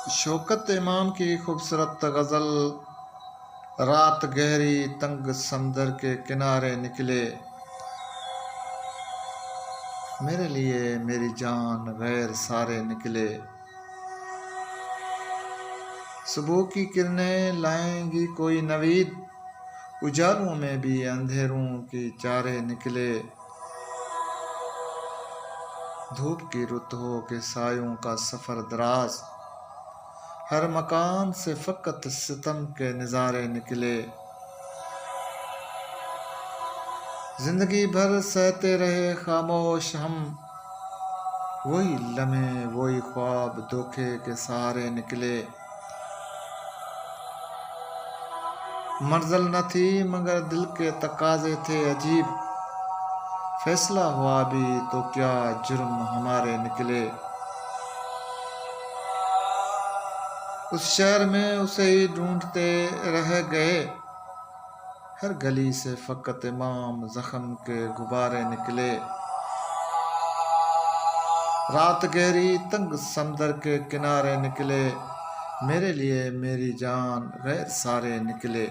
شوکت امام کی خوبصورت غزل۔ رات گہری تنگ سمندر کے کنارے نکلے، میرے لیے میری جان غیر سارے نکلے۔ صبح کی کرنیں لائیں گی کوئی نوید، اجالوں میں بھی اندھیروں کی چارے نکلے۔ دھوپ کی رت ہو کے سایوں کا سفر دراز، ہر مکان سے فقط ستم کے نظارے نکلے۔ زندگی بھر سہتے رہے خاموش ہم، وہی لمحے وہی خواب دھوکے کے سہارے نکلے۔ منزل نہ تھی مگر دل کے تقاضے تھے عجیب، فیصلہ ہوا بھی تو کیا جرم ہمارے نکلے۔ اس شہر میں اسے ہی ڈھونڈتے رہ گئے، ہر گلی سے فقط امام زخم کے غبارے نکلے۔ رات گہری تنگ سمندر کے کنارے نکلے، میرے لیے میری جان غیر سارے نکلے۔